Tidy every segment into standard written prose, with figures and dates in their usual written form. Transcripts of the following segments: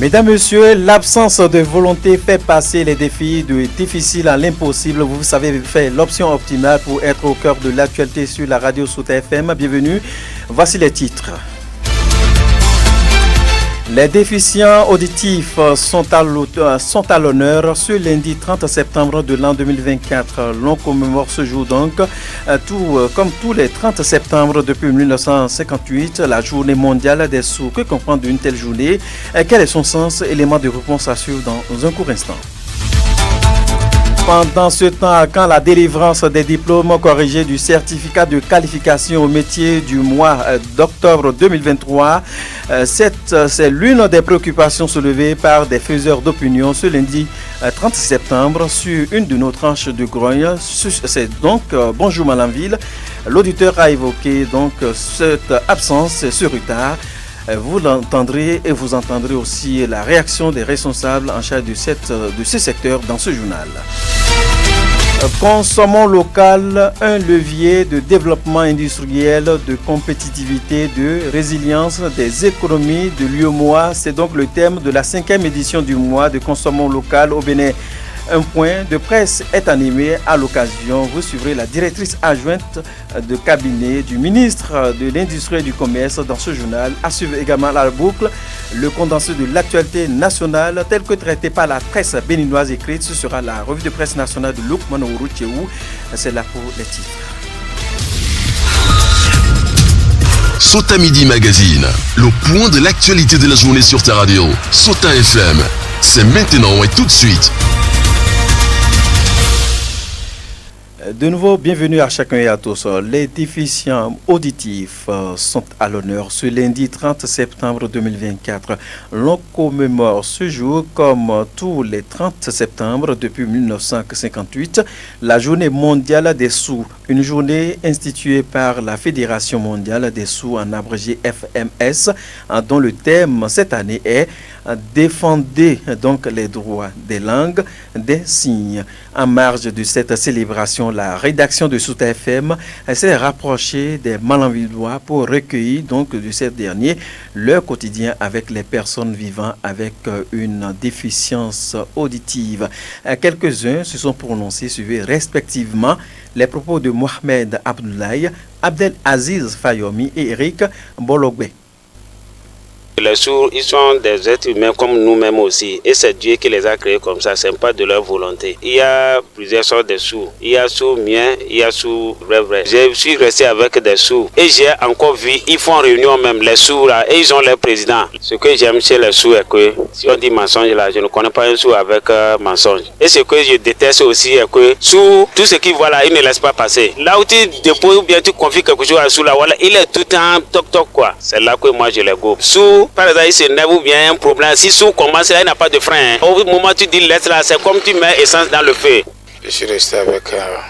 Mesdames, Messieurs, l'absence de volonté fait passer les défis du difficile à l'impossible. Vous savez faire l'option optimale pour être au cœur de l'actualité sur la radio Sauta FM. Bienvenue. Voici les titres. Les déficients auditifs sont à l'honneur ce lundi 30 septembre de l'an 2024. L'on commémore ce jour donc, comme tous les 30 septembre depuis 1958, la journée mondiale des sourds. Que comprendre d'une telle journée? Quel est son sens? Élément de réponse à suivre dans un court instant. Pendant ce temps, quand la délivrance des diplômes corrigés du certificat de qualification au métier du mois d'octobre 2023, c'est l'une des préoccupations soulevées par des faiseurs d'opinion ce lundi 30 septembre sur une de nos tranches de grogne. C'est donc Bonjour Malanville. L'auditeur a évoqué donc cette absence, ce retard. Vous l'entendrez et vous entendrez aussi la réaction des responsables en charge de ce secteur dans ce journal. Consommons local, un levier de développement industriel, de compétitivité, de résilience des économies de l'UEMOA. C'est donc le thème de la 5e édition du mois de Consommons local au Bénin. Un point de presse est animé à l'occasion. Vous suivrez la directrice adjointe de cabinet du ministre de l'Industrie et du Commerce dans ce journal. À suivre également la boucle, le condensé de l'actualité nationale tel que traité par la presse béninoise écrite. Ce sera la revue de presse nationale de Lukman Ouroutiou. C'est là pour les titres. Sauta Midi Magazine, le point de l'actualité de la journée sur ta radio. Sauta FM, c'est maintenant et tout de suite. De nouveau, bienvenue à chacun et à tous. Les déficients auditifs sont à l'honneur ce lundi 30 septembre 2024. L'on commémore ce jour, comme tous les 30 septembre depuis 1958, la journée mondiale des sourds. Une journée instituée par la Fédération mondiale des sourds, en abrégé FMS, dont le thème cette année est Défendez donc les droits des langues des signes. En marge de cette célébration, la rédaction de Sauta FM s'est rapprochée des Malanvillois pour recueillir donc de ces derniers leur quotidien avec les personnes vivant avec une déficience auditive. Quelques-uns se sont prononcés, suivis respectivement les propos de Mohamed Abdoulaye, Abdel Aziz Fayomi et Eric Bologbe. Les sourds, ils sont des êtres humains comme nous-mêmes aussi. Et c'est Dieu qui les a créés comme ça, ce n'est pas de leur volonté. Il y a plusieurs sortes de sourds. Il y a sourds miens, il y a sourds vrais. Je suis resté avec des sourds. Et j'ai encore vu, ils font réunion même, les sourds là, et ils ont leur président. Ce que j'aime chez les sourds est que, si on dit mensonge là, je ne connais pas un sourd avec mensonge. Et ce que je déteste aussi est que, sourd, tout ce qu'ils voient là, ils ne laissent pas passer. Là où tu déposes ou bien tu confies quelque chose à sourd là, voilà, il est tout le temps toc quoi. C'est là que moi je les gobe. Sourd, par exemple, il s'énerve ou bien un problème. Si sourd commence là, il n'a pas de frein. Au moment où tu dis laisse là, c'est comme tu mets essence dans le feu. Je suis resté avec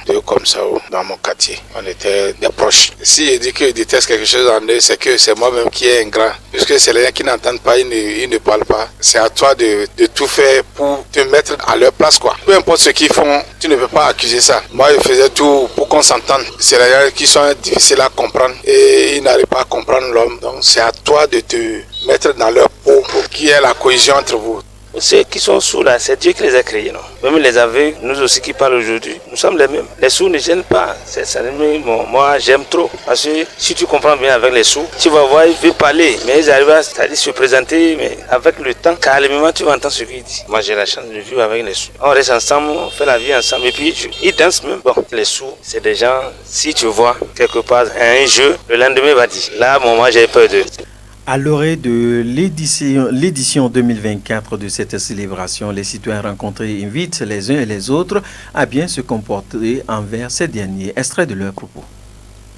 deux comme ça dans mon quartier. On était des proches. Si je dis que je déteste quelque chose en eux, c'est que c'est moi-même qui est ingrat. Puisque c'est les gens qui n'entendent pas, ils ne parlent pas. C'est à toi de tout faire pour te mettre à leur place, quoi. Peu importe ce qu'ils font, tu ne peux pas accuser ça. Moi, je faisais tout pour qu'on s'entende. C'est les gens qui sont difficiles à comprendre et ils n'arrivent pas à comprendre l'homme. Donc, c'est à toi de te mettre dans leur peau pour qu'il y ait la cohésion entre vous. Ceux qui sont sourds là, c'est Dieu qui les a créés, non? Même les aveugles, nous aussi qui parlons aujourd'hui, nous sommes les mêmes. Les sourds ne gênent pas. Moi, j'aime trop. Parce que si tu comprends bien avec les sourds, tu vas voir, ils veulent parler, mais ils arrivent à se présenter, mais avec le temps, calmement, tu vas entendre ce qu'ils disent. Moi, j'ai la chance de vivre avec les sourds. On reste ensemble, on fait la vie ensemble, et puis ils dansent même. Bon, les sourds, c'est des gens, si tu vois quelque part un jeu, le lendemain va dire, là, moi, j'ai peur d'eux. À l'orée de l'édition 2024 de cette célébration, les citoyens rencontrés invitent les uns et les autres à bien se comporter envers ces derniers. Extrait de leurs propos.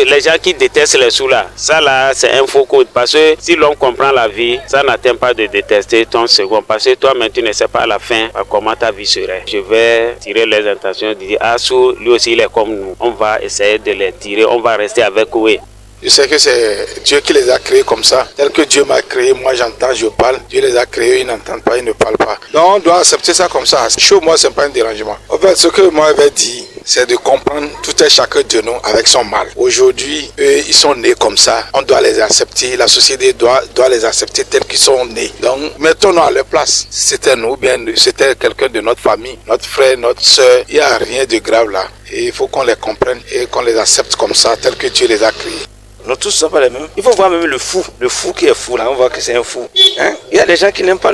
Les gens qui détestent les sourds là, ça là c'est un faux code parce que si l'on comprend la vie, ça n'atteint pas de détester ton second parce que toi-même tu ne sais pas à la fin comment ta vie serait. Je vais tirer les intentions de dire sourd, lui aussi il est comme nous, on va essayer de les tirer, on va rester avec eux. Je sais que c'est Dieu qui les a créés comme ça. Tel que Dieu m'a créé, moi j'entends, je parle. Dieu les a créés, ils n'entendent pas, ils ne parlent pas. Donc on doit accepter ça comme ça. Chez moi, c'est pas un dérangement. En fait, ce que moi j'avais dit, c'est de comprendre tout un chacun de nous avec son mal. Aujourd'hui, eux, ils sont nés comme ça. On doit les accepter. La société doit les accepter tels qu'ils sont nés. Donc, mettons-nous à leur place. Si c'était nous, bien, c'était quelqu'un de notre famille, notre frère, notre soeur. Il n'y a rien de grave là. Et il faut qu'on les comprenne et qu'on les accepte comme ça, tels que Dieu les a créés. Nous tous ne sommes pas les mêmes. Il faut voir même le fou qui est fou là, on voit que c'est un fou. Hein? Il y a des gens qui n'aiment pas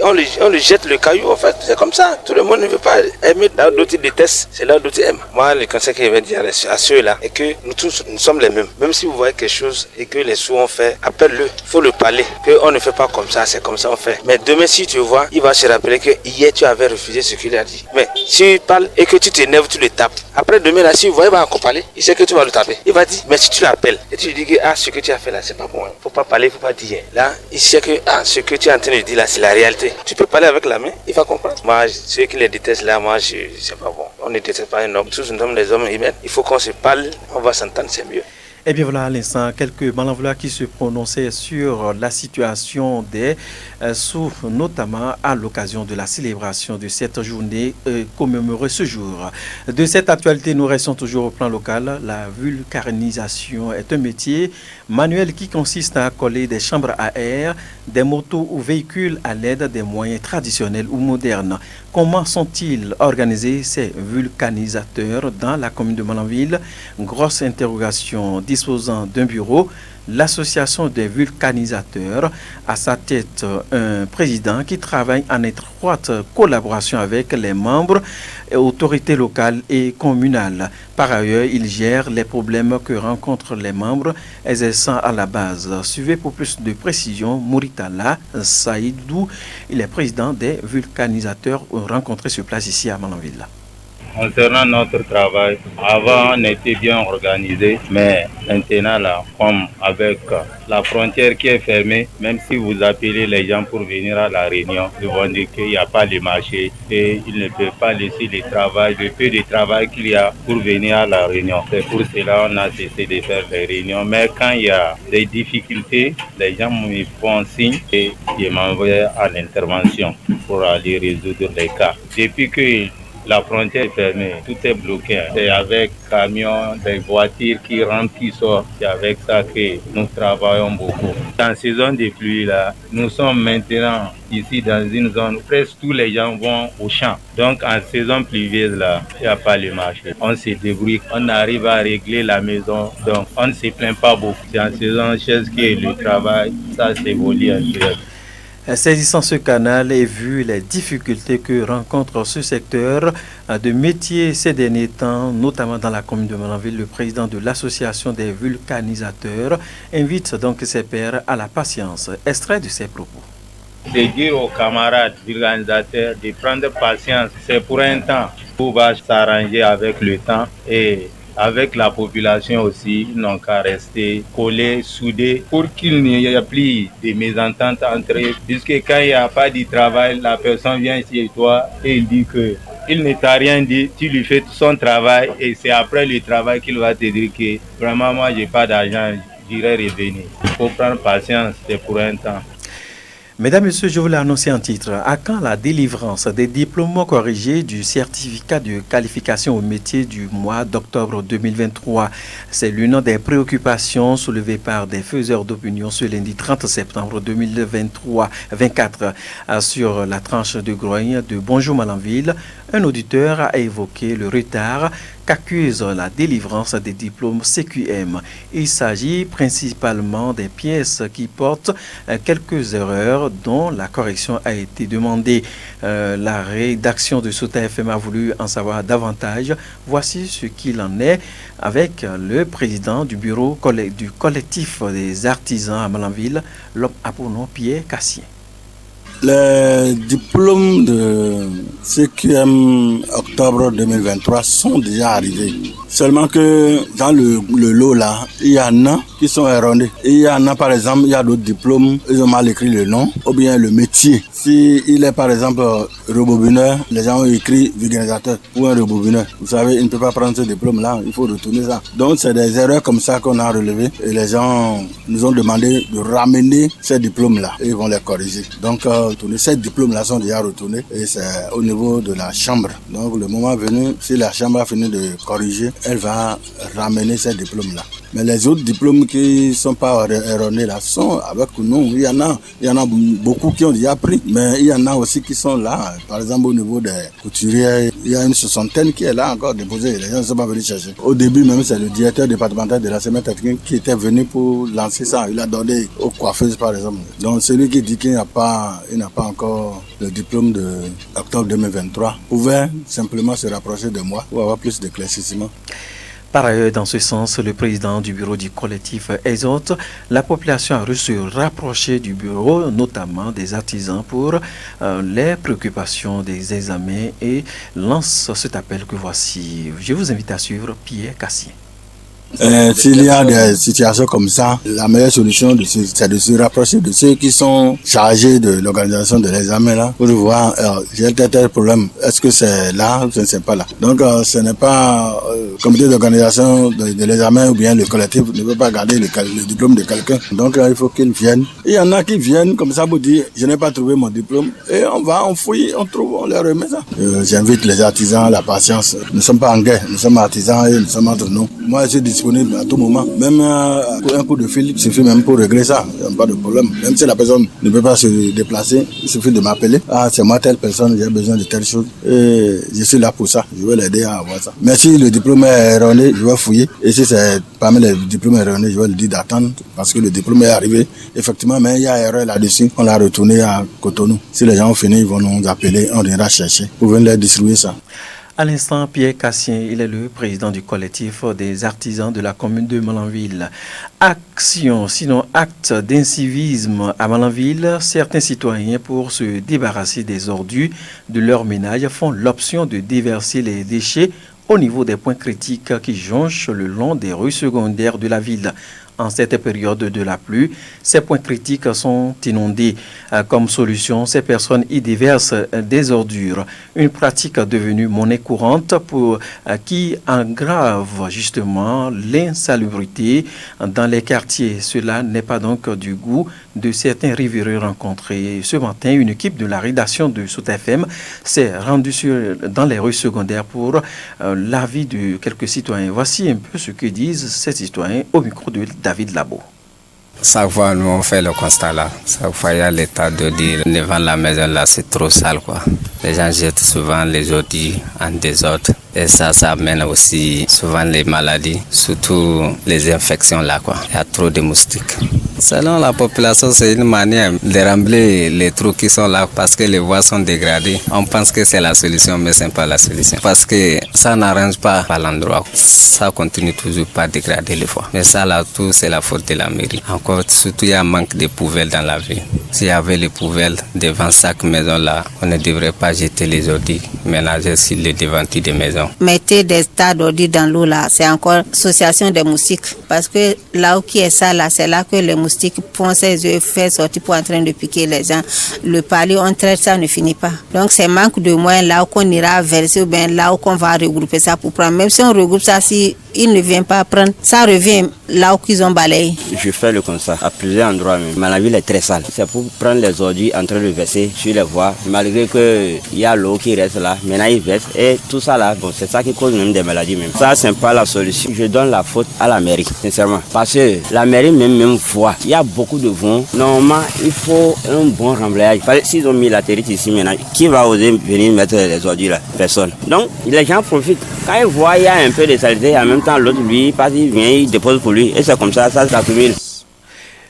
on lui jette le caillou en fait, c'est comme ça. Tout le monde ne veut pas aimer, là d'autres détestent, c'est là d'autres aiment. Moi le conseil que je vais dire à ceux-là est que nous tous nous sommes les mêmes. Même si vous voyez quelque chose et que les sous ont fait, appelle-le, il faut le parler, qu'on ne fait pas comme ça, c'est comme ça on fait. Mais demain si tu vois, il va se rappeler que hier tu avais refusé ce qu'il a dit. Mais si il parle et que tu t'énerves, tu le tapes. Après demain là, si vous voyez, il va encore parler, il sait que tu vas le taper. Il va dire, mais si tu l'appelles et tu lui dis que ce que tu as fait là, c'est pas bon, faut pas parler, faut pas dire. Là, il sait que ce que tu es en train de dire là, c'est la réalité. Tu peux parler avec la main, il va comprendre. Moi, ceux qui les détestent là, moi, c'est pas bon. On ne déteste pas un homme. Tous nous sommes des hommes humains. Il faut qu'on se parle, on va s'entendre, c'est mieux. Et bien voilà à l'instant quelques malenvoleurs qui se prononçaient sur la situation des sous, notamment à l'occasion de la célébration de cette journée commémorée ce jour. De cette actualité, nous restons toujours au plan local. La vulcanisation est un métier manuel qui consiste à coller des chambres à air, des motos ou véhicules à l'aide des moyens traditionnels ou modernes. Comment sont-ils organisés ces vulcanisateurs dans la commune de Malanville? Grosse interrogation. Disposant d'un bureau, l'association des vulcanisateurs, à sa tête un président qui travaille en étroite collaboration avec les membres et autorités locales et communales. Par ailleurs, il gère les problèmes que rencontrent les membres exerçant à la base. Suivez pour plus de précisions Mouritala Saïdou, il est président des vulcanisateurs rencontrés sur place ici à Malanville. Concernant notre travail, avant on était bien organisé, mais maintenant là, comme avec la frontière qui est fermée, même si vous appelez les gens pour venir à la réunion, ils vont dire qu'il n'y a pas de marché et ils ne peuvent pas laisser le peu de travail qu'il y a pour venir à la réunion. C'est pour cela qu'on a cessé de faire les réunions. Mais quand il y a des difficultés, les gens me font signe et ils m'envoient à l'intervention pour aller résoudre les cas. Depuis que la frontière est fermée, tout est bloqué. C'est avec camions, des voitures qui rentrent, qui sortent. C'est avec ça que nous travaillons beaucoup. En saison de pluie, là, nous sommes maintenant ici dans une zone où presque tous les gens vont au champ. Donc en saison pluvieuse, là, il n'y a pas le marché. On se débrouille, on arrive à régler la maison. Donc on ne se plaint pas beaucoup. C'est en saison chaise qui est le travail. Ça s'évolue un peu. Saisissant ce canal et vu les difficultés que rencontre ce secteur de métier ces derniers temps, notamment dans la commune de Malanville, le président de l'association des vulcanisateurs invite donc ses pairs à la patience. Extrait de ses propos. De dire aux camarades vulcanisateurs de prendre patience, c'est pour un temps. Tout va s'arranger avec le temps et avec la population aussi, ils n'ont qu'à rester collés, soudés, pour qu'il n'y ait plus de mésententes entre eux. Puisque quand il n'y a pas de travail, la personne vient chez toi et il dit que il ne t'a rien dit, tu lui fais son travail et c'est après le travail qu'il va te dire que vraiment moi j'ai pas d'argent, j'irai revenir. Il faut prendre patience, c'est pour un temps. Mesdames, Messieurs, je vous l'ai annoncé en titre. À quand la délivrance des diplômes corrigés du certificat de qualification au métier du mois d'octobre 2023? C'est l'une des préoccupations soulevées par des faiseurs d'opinion ce lundi 30 septembre 2023-24 sur la tranche de Grogne de Bonjour Malanville. Un auditeur a évoqué le retard qu'accuse la délivrance des diplômes CQM. Il s'agit principalement des pièces qui portent quelques erreurs dont la correction a été demandée. La rédaction de Sota FM a voulu en savoir davantage. Voici ce qu'il en est avec le président du bureau du collectif des artisans à Malanville, l'homme à pour nom Pierre Cassien. Les diplômes de CQM octobre 2023 sont déjà arrivés. Seulement que dans le lot là, il y en a qui sont erronés. Et il y en a par exemple, il y a d'autres diplômes, ils ont mal écrit le nom ou bien le métier. Si il est par exemple rebobineur, les gens ont écrit vulgarisateur ou un rebobineur. Vous savez, il ne peut pas prendre ce diplôme là, il faut retourner ça. Donc c'est des erreurs comme ça qu'on a relevées et les gens nous ont demandé de ramener ces diplômes là et ils vont les corriger. Donc ces diplômes là sont déjà retournés et c'est au niveau de la chambre. Donc le moment venu, si la chambre a fini de corriger, elle va ramener ces diplômes là. Mais les autres diplômes qui ne sont pas erronés là sont avec nous. Il y en a beaucoup qui ont déjà pris, mais il y en a aussi qui sont là. Par exemple au niveau des couturiers, il y a une 60aine qui est là encore déposée. Les gens ne sont pas venus chercher. Au début même, c'est le directeur départemental de la semaine technique qui était venu pour lancer ça. Il a donné aux coiffeuses par exemple. Donc celui qui dit qu'il n'a pas encore le diplôme de octobre 2023 pouvait simplement se rapprocher de moi pour avoir plus d'éclaircissement. Par ailleurs, dans ce sens, le président du bureau du collectif exhorte la population à se rapprocher du bureau, notamment des artisans, pour les préoccupations des examens et lance cet appel que voici. Je vous invite à suivre Pierre Cassien. S'il y a des situations comme ça, la meilleure solution c'est de se rapprocher de ceux qui sont chargés de l'organisation de l'examen là pour voir j'ai tel problème, est-ce que c'est là ou c'est pas là. Donc ce n'est pas le comité d'organisation de l'examen ou bien le collectif ne peut pas garder le diplôme de quelqu'un. Donc il faut qu'ils viennent. Il y en a qui viennent comme ça pour dire je n'ai pas trouvé mon diplôme et on fouille, on trouve, on leur remet ça. J'invite les artisans à la patience. Nous ne sommes pas en guerre, nous sommes artisans et nous sommes entre nous. Moi je suis disponible à tout moment. Même un coup de fil suffit même pour régler ça. Il n'y a pas de problème. Même si la personne ne peut pas se déplacer, il suffit de m'appeler. Ah, c'est moi telle personne, j'ai besoin de telle chose. Et je suis là pour ça. Je vais l'aider à avoir ça. Mais si le diplôme est erroné, je vais fouiller. Et si c'est parmi les diplômes erronés, je vais lui dire d'attendre parce que le diplôme est arrivé. Effectivement, mais il y a erreur là-dessus. On l'a retourné à Cotonou. Si les gens ont fini, ils vont nous appeler. On ira chercher pour venir leur distribuer ça. À l'instant, Pierre Cassien, il est le président du collectif des artisans de la commune de Malanville. Action, sinon acte d'incivisme à Malanville, certains citoyens, pour se débarrasser des ordures de leur ménage, font l'option de déverser les déchets au niveau des points critiques qui jonchent le long des rues secondaires de la ville. En cette période de la pluie, ces points critiques sont inondés. Comme solution, ces personnes y déversent des ordures. Une pratique devenue monnaie courante qui aggrave justement l'insalubrité dans les quartiers. Cela n'est pas donc du goût de certains riverains rencontrés. Ce matin, une équipe de la rédaction de Sout FM s'est rendue dans les rues secondaires pour l'avis de quelques citoyens. Voici un peu ce que disent ces citoyens au micro de David Labo. Chaque fois, nous on fait le constat là. Chaque fois, il y a l'état de dire devant la maison là, c'est trop sale quoi. Les gens jettent souvent les ordures en désordre. Et ça amène aussi souvent les maladies, surtout les infections là quoi. Il y a trop de moustiques. Selon la population, c'est une manière de remplir les trous qui sont là parce que les voies sont dégradées. On pense que c'est la solution, mais ce n'est pas la solution. Parce que ça n'arrange pas l'endroit. Ça continue toujours pas dégrader les voies. Mais ça là, tout c'est la faute de la mairie. Encore, surtout il y a un manque de poubelles dans la ville. S'il y avait les poubelles devant chaque maison là, on ne devrait pas jeter les ordures ménagères sur les devantures des maisons. Mettez des tas d'ordures dans l'eau là, c'est encore l'association des moustiques. Parce que là où qui est ça là, c'est là que les moustiques font ses œufs, fait sortir pour en train de piquer les gens. Le palier, on traite ça, ne finit pas. Donc c'est manque de moyens là où qu'on ira verser ou bien là où qu'on va regrouper ça pour prendre. Même si on regroupe ça, si ils ne viennent pas prendre, ça revient là où qu'ils ont balayé. Je fais le constat à plusieurs endroits même. Mais la ville est très sale. C'est pour prendre les ordures en train de verser sur les voies. Malgré qu'il y a l'eau qui reste là, maintenant ils versent. Et tout ça là, bon, c'est ça qui cause même des maladies même. Ça, c'est pas la solution. Je donne la faute à la mairie, sincèrement. Parce que la mairie même voit. Il y a beaucoup de vent. Normalement, il faut un bon remblayage. S'ils ont mis la territoire ici maintenant, qui va oser venir mettre les ordures là? Personne. Donc, les gens profitent. Quand ils voient il y a un peu de saleté, en même temps, l'autre, lui, il vient, il dépose pour lui. Et c'est comme ça s'accumule.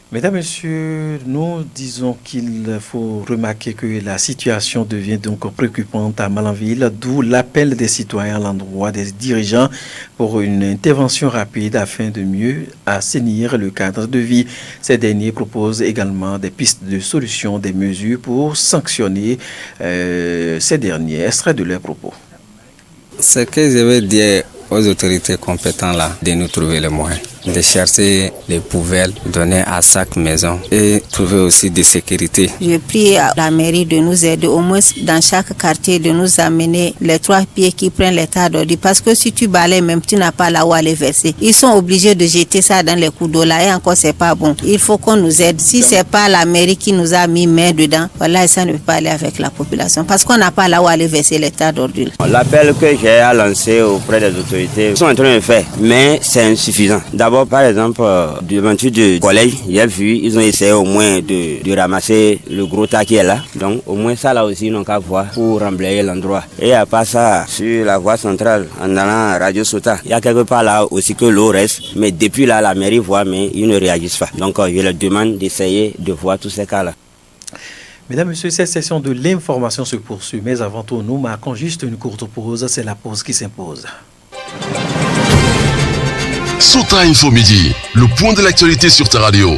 Mesdames, Messieurs, nous disons qu'il faut remarquer que la situation devient donc préoccupante à Malanville, d'où l'appel des citoyens à l'endroit des dirigeants pour une intervention rapide afin de mieux assainir le cadre de vie. Ces derniers proposent également des pistes de solutions, des mesures pour sanctionner ces derniers. Extrait de leurs propos. Ce que je veux dire aux autorités compétentes là, de nous trouver les moyens, de chercher les poubelles, donner à chaque maison et trouver aussi des sécurités. Je prie à la mairie de nous aider au moins dans chaque quartier de nous amener les 3 pieds qui prennent les tas d'ordures parce que si tu balais même tu n'as pas là où aller verser. Ils sont obligés de jeter ça dans les coups d'eau là et encore c'est pas bon. Il faut qu'on nous aide. Si c'est pas la mairie qui nous a mis main dedans, voilà, ça ne peut pas aller avec la population parce qu'on n'a pas là où aller verser les tas d'ordures. L'appel que j'ai à lancer auprès des autorités, ils sont en train de faire, mais c'est insuffisant. D'abord, par exemple, devant du collège, j'ai vu, ils ont essayé au moins de ramasser le gros tas qui est là. Donc, au moins ça là aussi, ils n'ont qu'à voir pour remblayer l'endroit. Et à part ça, sur la voie centrale, en allant à Radio Sota, il y a quelque part là aussi que l'eau reste. Mais depuis là, la mairie voit, mais ils ne réagissent pas. Donc, je leur demande d'essayer de voir tous ces cas-là. Mesdames, Messieurs, cette session de l'information se poursuit. Mais avant tout, nous marquons juste une courte pause. C'est la pause qui s'impose. Sota Info Midi, le point de l'actualité sur ta radio.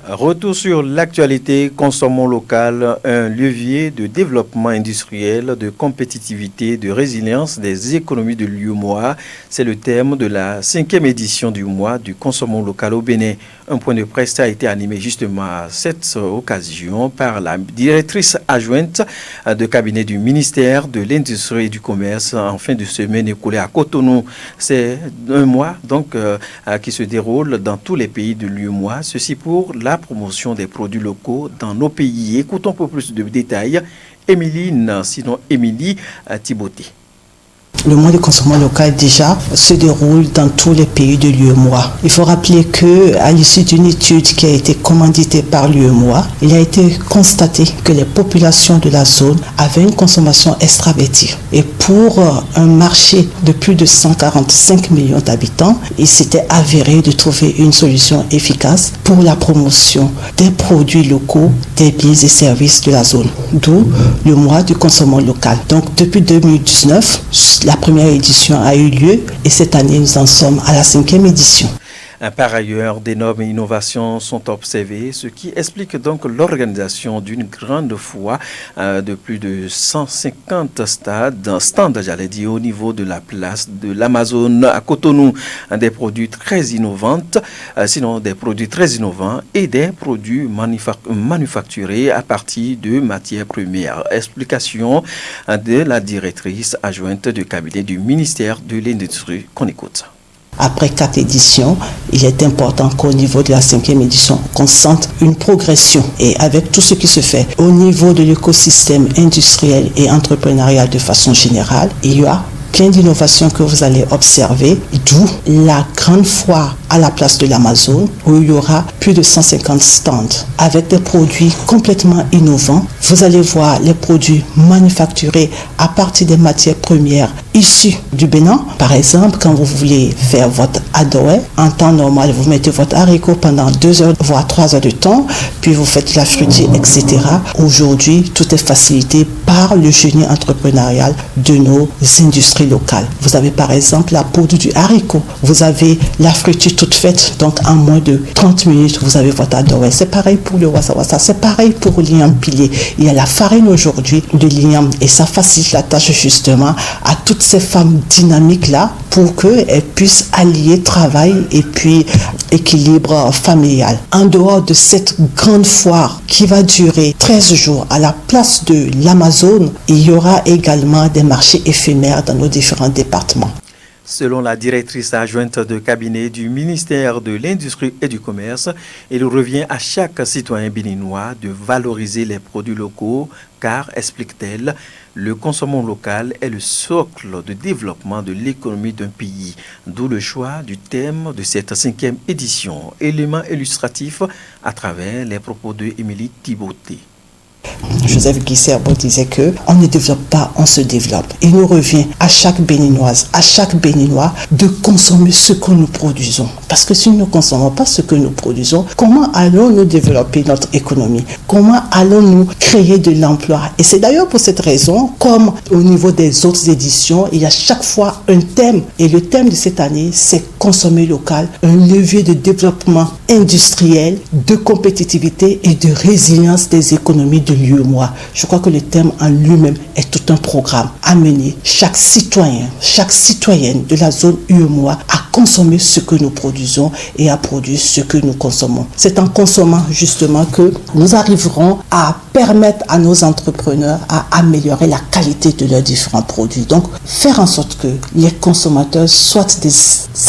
Retour sur l'actualité, consommons local, un levier de développement industriel, de compétitivité, de résilience des économies de l'UEMOA. C'est le thème de la 5e édition du mois du consommons local au Bénin. Un point de presse a été animé justement à cette occasion par la directrice adjointe de cabinet du ministère de l'Industrie et du Commerce en fin de semaine écoulée à Cotonou. C'est un mois donc qui se déroule dans tous les pays de l'UEMOA. Ceci pour la promotion des produits locaux dans nos pays. Écoutons un peu plus de détails. Émilie Thibauté. Le mois de consommation local déjà se déroule dans tous les pays de l'UEMOA. Il faut rappeler que à l'issue d'une étude qui a été commanditée par l'UEMOA, il a été constaté que les populations de la zone avaient une consommation extravertie. Et pour un marché de plus de 145 millions d'habitants, il s'était avéré de trouver une solution efficace pour la promotion des produits locaux, des biens et services de la zone. D'où le mois du consommation local. Donc depuis 2019, la première édition a eu lieu et cette année, nous en sommes à la 5e édition. Par ailleurs, d'énormes innovations sont observées, ce qui explique donc l'organisation d'une grande foire de plus de 150 stands, j'allais dire, au niveau de la place de l'Amazone à Cotonou. Des produits très innovants, et des produits manufacturés à partir de matières premières. Explication de la directrice adjointe du cabinet du ministère de l'Industrie qu'on écoute. Après 4 éditions, il est important qu'au niveau de la 5e édition, qu'on sente une progression. Et avec tout ce qui se fait au niveau de l'écosystème industriel et entrepreneurial de façon générale, il y a plein d'innovations que vous allez observer, d'où la grande foire à la place de l'Amazone, où il y aura plus de 150 stands avec des produits complètement innovants. Vous allez voir les produits manufacturés à partir des matières premières issues du Bénin. Par exemple, quand vous voulez faire votre adoé, en temps normal, vous mettez votre haricot pendant 2 heures, voire 3 heures de temps, puis vous faites la fruitier, etc. Aujourd'hui, tout est facilité par le génie entrepreneurial de nos industries locales. Vous avez par exemple la poudre du haricot, vous avez la fruitier toute faite, donc en moins de 30 minutes, vous avez votre adoé. C'est pareil pour le wassa-wassa, c'est pareil pour l'igname pilé. Il y a la farine aujourd'hui de l'igname et ça facilite la tâche justement à toutes ces femmes dynamiques-là pour qu'elles puissent allier travail et puis équilibre familial. En dehors de cette grande foire qui va durer 13 jours à la place de l'Amazone, il y aura également des marchés éphémères dans nos différents départements. Selon la directrice adjointe de cabinet du ministère de l'Industrie et du Commerce, il revient à chaque citoyen béninois de valoriser les produits locaux car, explique-t-elle, le consommation local est le socle de développement de l'économie d'un pays. D'où le choix du thème de cette 5e édition, élément illustratif à travers les propos de Émilie Thibauté. Joseph Guy Serbo disait que on ne développe pas, on se développe. Il nous revient à chaque Béninoise, à chaque Béninois de consommer ce que nous produisons. Parce que si nous ne consommons pas ce que nous produisons, comment allons-nous développer notre économie? Comment allons-nous créer de l'emploi? Et c'est d'ailleurs pour cette raison, comme au niveau des autres éditions, il y a chaque fois un thème. Et le thème de cette année, c'est consommer local, un levier de développement industriel, de compétitivité et de résilience des économies de l'UEMOA. Je crois que le thème en lui-même est tout un programme à mener chaque citoyen, chaque citoyenne de la zone UEMOA à consommer ce que nous produisons et à produire ce que nous consommons. C'est en consommant justement que nous arriverons à permettre à nos entrepreneurs à améliorer la qualité de leurs différents produits. Donc, faire en sorte que les consommateurs soient des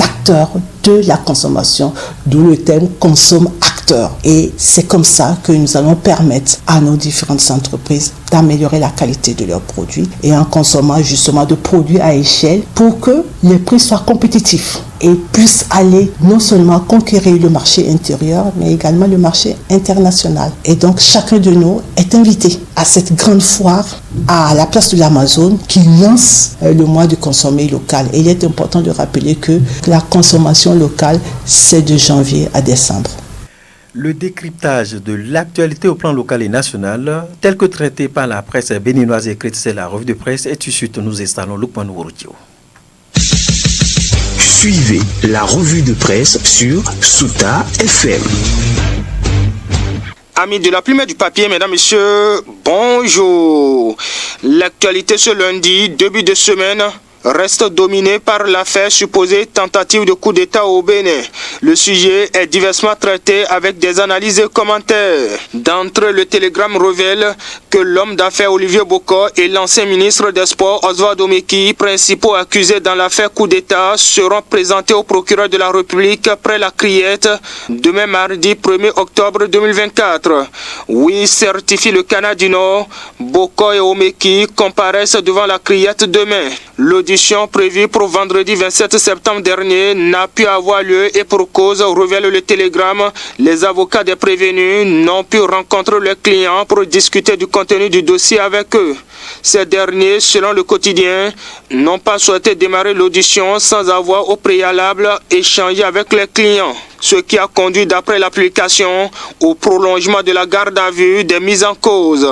acteurs de la consommation, d'où le thème consomme acteur. Et c'est comme ça que nous allons permettre à nos différentes entreprises d'améliorer la qualité de leurs produits et en consommant justement de produits à échelle pour que les prix soient compétitifs et puissent aller non seulement conquérir le marché intérieur, mais également le marché international. Et donc, chacun de nous est invité à cette grande foire à la place de l'Amazone qui lance le mois de consommer local. Et il est important de rappeler que la consommation locale, c'est de janvier à décembre. Le décryptage de l'actualité au plan local et national, tel que traité par la presse béninoise écrite, c'est la revue de presse. Et tout de suite, nous installons Lukman Worodio. Suivez la revue de presse sur Souta FM. Amis de la plume et du papier, mesdames, messieurs, bonjour. L'actualité ce lundi, début de semaine, reste dominé par l'affaire supposée tentative de coup d'État au Bénin. Le sujet est diversement traité avec des analyses et commentaires. D'entrée, le télégramme révèle que l'homme d'affaires Olivier Bokor et l'ancien ministre des Sports Oswald Omeki, principaux accusés dans l'affaire coup d'État, seront présentés au procureur de la République après la criette demain mardi 1er octobre 2024. Oui, certifie le Canada du Nord, Bokor et Omeki comparaissent devant la criette demain. L'audition prévue pour vendredi 27 septembre dernier n'a pu avoir lieu et pour cause, révèle le télégramme, les avocats des prévenus n'ont pu rencontrer leurs clients pour discuter du contenu du dossier avec eux. Ces derniers, selon le quotidien, n'ont pas souhaité démarrer l'audition sans avoir au préalable échangé avec les clients. Ce qui a conduit, d'après l'application, au prolongement de la garde à vue des mises en cause.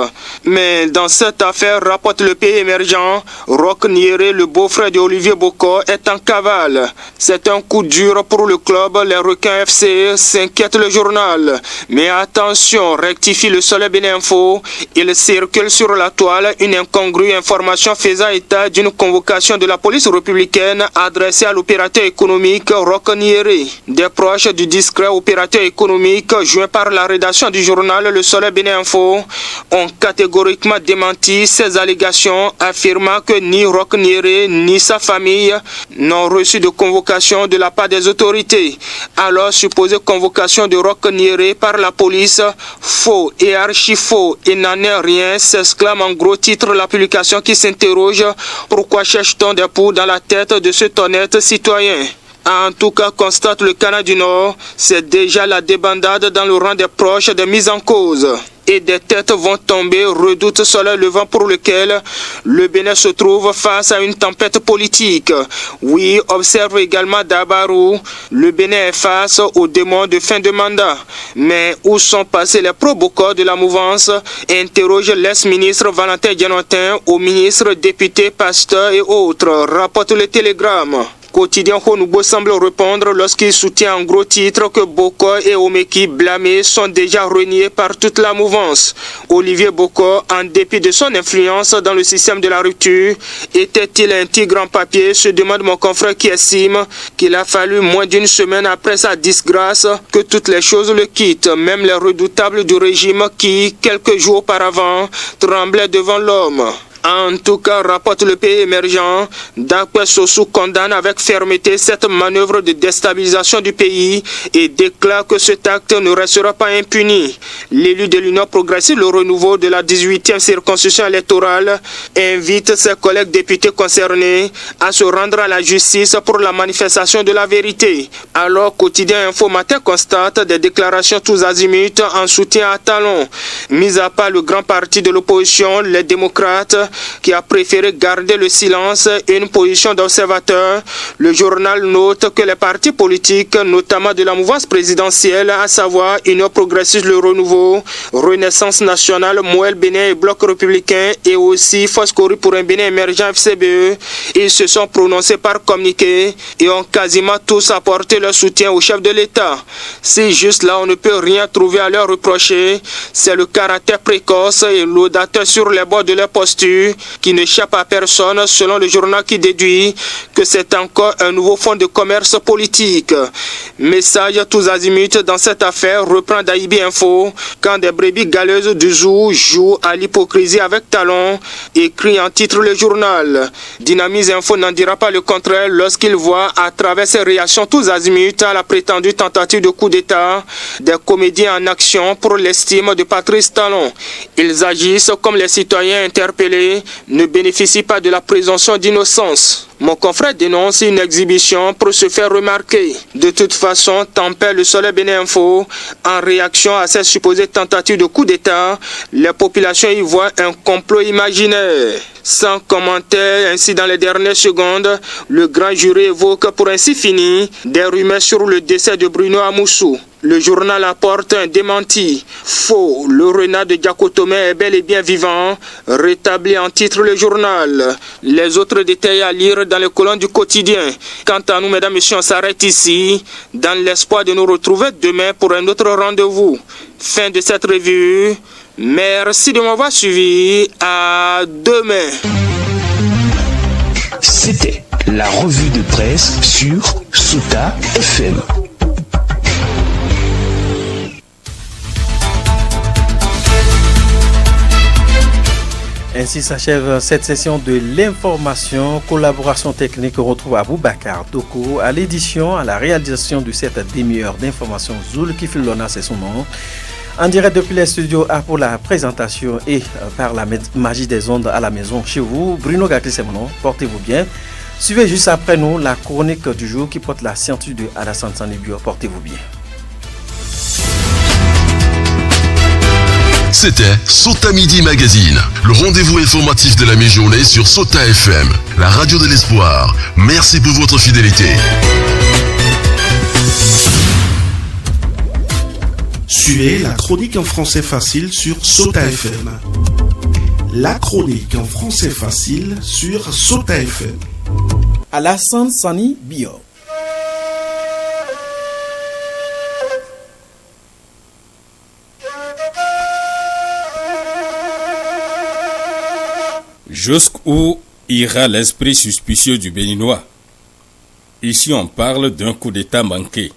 Mais dans cette affaire, rapporte le pays émergent, Roch Nieré, le beau-frère d'Olivier Bokor, est en cavale. C'est un coup dur pour le club, les Requins FC, s'inquiète le journal. Mais attention, rectifie le Soleil Bénin Info, il circule sur la toile une incongrue information faisant état d'une convocation de la police républicaine adressée à l'opérateur économique Roch Nieré. Des proches du discret opérateur économique joint par la rédaction du journal Le Soleil Bénin Info ont catégoriquement démenti ces allégations, affirmant que ni Roch Nieré ni sa famille n'ont reçu de convocation de la part des autorités. Alors, supposée convocation de Roch Nieré par la police, faux et archi faux, il n'en est rien, s'exclame en gros titre la publication qui s'interroge: pourquoi cherche-t-on des poux dans la tête de cet honnête citoyen? En tout cas, constate le Canada du Nord, c'est déjà la débandade dans le rang des proches des mises en cause. Et des têtes vont tomber, redoute Soleil Levant pour lequel le Bénin se trouve face à une tempête politique. Oui, observe également Dabarou, le Bénin est face aux démons de fin de mandat. Mais où sont passés les pro-Bokor de la mouvance? Interroge l'ex-ministre Valentin Dianotin au ministre, député, pasteur et autres, rapporte le télégramme. Quotidien Honoubo semble répondre lorsqu'il soutient en gros titre que Bokor et Omeki blâmés sont déjà reniés par toute la mouvance. Olivier Bokor, en dépit de son influence dans le système de la rupture, était-il un tigre en papier, se demande mon confrère qui estime qu'il a fallu moins d'une semaine après sa disgrâce que toutes les choses le quittent, même les redoutables du régime qui, quelques jours auparavant, tremblaient devant l'homme. En tout cas, rapporte le pays émergent, Dakwe Sossou condamne avec fermeté cette manœuvre de déstabilisation du pays et déclare que cet acte ne restera pas impuni. L'élu de l'Union progressive, le renouveau de la 18e circonscription électorale, invite ses collègues députés concernés à se rendre à la justice pour la manifestation de la vérité. Alors, Quotidien Info Matin constate des déclarations tous azimuts en soutien à Talon. Mis à part le grand parti de l'opposition, les démocrates, qui a préféré garder le silence et une position d'observateur, le journal note que les partis politiques, notamment de la mouvance présidentielle, à savoir Union progressiste, le renouveau, Renaissance nationale, Moël Bénin et Bloc républicain, et aussi Foscori pour un Bénin émergent FCBE, ils se sont prononcés par communiqué et ont quasiment tous apporté leur soutien au chef de l'État. Si juste là on ne peut rien trouver à leur reprocher, c'est le caractère précoce et laudateur sur les bords de leur posture qui n'échappe à personne, selon le journal qui déduit que c'est encore un nouveau fonds de commerce politique. Message tous azimuts dans cette affaire, reprend Daïbi Info, quand des brebis galeuses du zoo jouent à l'hypocrisie avec Talon, écrit en titre le journal. Dynamise Info n'en dira pas le contraire lorsqu'il voit à travers ses réactions tous azimuts à la prétendue tentative de coup d'État des comédiens en action pour l'estime de Patrice Talon. Ils agissent comme les citoyens interpellés ne bénéficient pas de la présomption d'innocence. Mon confrère dénonce une exhibition pour se faire remarquer. De toute façon, tempère le Soleil Bénin Info. En réaction à cette supposée tentative de coup d'État, les populations y voient un complot imaginaire. Sans commentaire, ainsi dans les dernières secondes, le grand jury évoque pour ainsi finir des rumeurs sur le décès de Bruno Amoussou. Le journal apporte un démenti. Faux, le renard de Diakotomé est bel et bien vivant, rétabli en titre le journal. Les autres détails à lire dans les colonnes du quotidien. Quant à nous, mesdames et messieurs, on s'arrête ici, dans l'espoir de nous retrouver demain pour un autre rendez-vous. Fin de cette revue. Merci de m'avoir suivi. À demain. C'était la revue de presse sur Sota FM. Ainsi s'achève cette session de l'information. Collaboration technique, on retrouve Aboubacar Doko à l'édition, à la réalisation de cette demi-heure d'information. Zoul Kifilona, c'est son nom. En direct depuis les studios A pour la présentation et par la magie des ondes à la maison chez vous. Bruno Gakli, c'est mon nom. Portez-vous bien. Suivez juste après nous la chronique du jour qui porte la scienture de Alassane Sanibio. Portez-vous bien. C'était Sota Midi Magazine, le rendez-vous informatif de la mi-journée sur Sota FM, la radio de l'espoir. Merci pour votre fidélité. Suivez la chronique en français facile sur Sota FM. La chronique en français facile sur Sota FM. Alassane Sanibio. Jusqu'où ira l'esprit suspicieux du Béninois? Ici on parle d'un coup d'État manqué,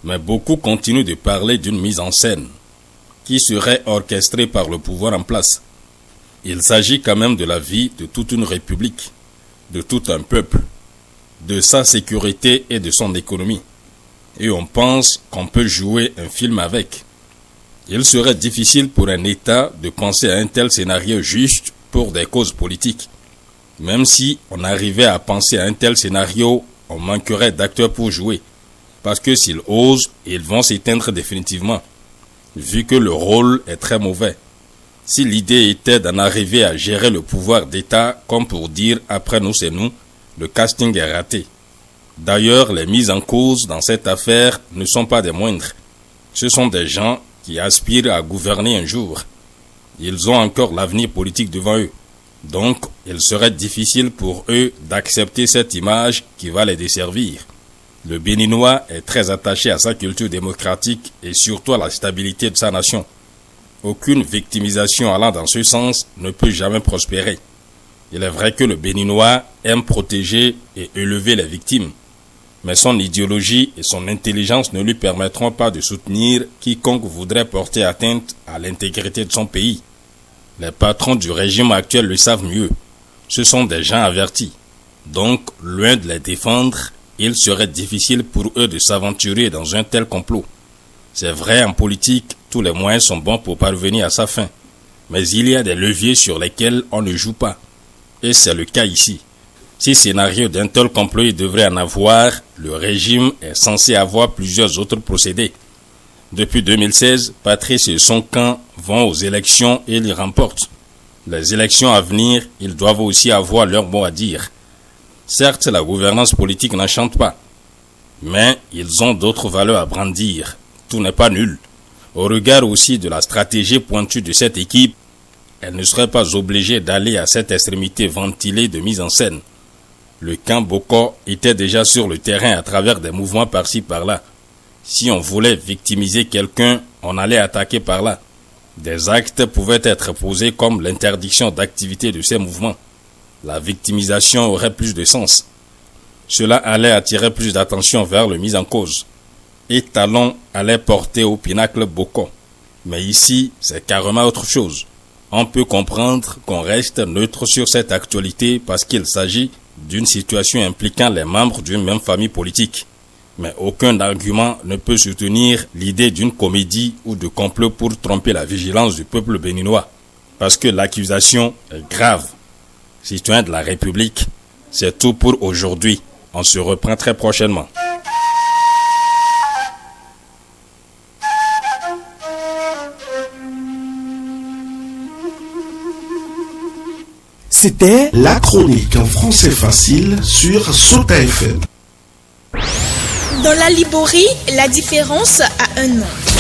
mais beaucoup continuent de parler d'une mise en scène qui serait orchestrée par le pouvoir en place. Il s'agit quand même de la vie de toute une république, de tout un peuple, de sa sécurité et de son économie. Et on pense qu'on peut jouer un film avec. Il serait difficile pour un État de penser à un tel scénario juste pour des causes politiques. Même si on arrivait à penser à un tel scénario, on manquerait d'acteurs pour jouer. Parce que s'ils osent, ils vont s'éteindre définitivement, vu que le rôle est très mauvais. Si l'idée était d'en arriver à gérer le pouvoir d'État, comme pour dire « après nous c'est nous », le casting est raté. D'ailleurs, les mises en cause dans cette affaire ne sont pas des moindres. Ce sont des gens qui aspirent à gouverner un jour. Ils ont encore l'avenir politique devant eux. Donc, il serait difficile pour eux d'accepter cette image qui va les desservir. Le Béninois est très attaché à sa culture démocratique et surtout à la stabilité de sa nation. Aucune victimisation allant dans ce sens ne peut jamais prospérer. Il est vrai que le Béninois aime protéger et élever les victimes. Mais son idéologie et son intelligence ne lui permettront pas de soutenir quiconque voudrait porter atteinte à l'intégrité de son pays. Les patrons du régime actuel le savent mieux. Ce sont des gens avertis. Donc, loin de les défendre, il serait difficile pour eux de s'aventurer dans un tel complot. C'est vrai, en politique, tous les moyens sont bons pour parvenir à sa fin. Mais il y a des leviers sur lesquels on ne joue pas. Et c'est le cas ici. Si scénario d'un tel complot il devrait en avoir, le régime est censé avoir plusieurs autres procédés. Depuis 2016, Patrice et son camp vont aux élections et les remportent. Les élections à venir, ils doivent aussi avoir leur mot à dire. Certes, la gouvernance politique n'enchante pas, mais ils ont d'autres valeurs à brandir. Tout n'est pas nul. Au regard aussi de la stratégie pointue de cette équipe, elle ne serait pas obligée d'aller à cette extrémité ventilée de mise en scène. Le camp Boko était déjà sur le terrain à travers des mouvements par-ci par-là. Si on voulait victimiser quelqu'un, on allait attaquer par là. Des actes pouvaient être posés comme l'interdiction d'activité de ces mouvements. La victimisation aurait plus de sens. Cela allait attirer plus d'attention vers le mis en cause. Et Talon allait porter au pinacle Boko. Mais ici, c'est carrément autre chose. On peut comprendre qu'on reste neutre sur cette actualité parce qu'il s'agit d'une situation impliquant les membres d'une même famille politique. Mais aucun argument ne peut soutenir l'idée d'une comédie ou de complot pour tromper la vigilance du peuple béninois. Parce que l'accusation est grave. Citoyens de la République, c'est tout pour aujourd'hui. On se reprend très prochainement. C'était la chronique en français facile sur Sota FM. Dans la Liborie, la différence a un nom.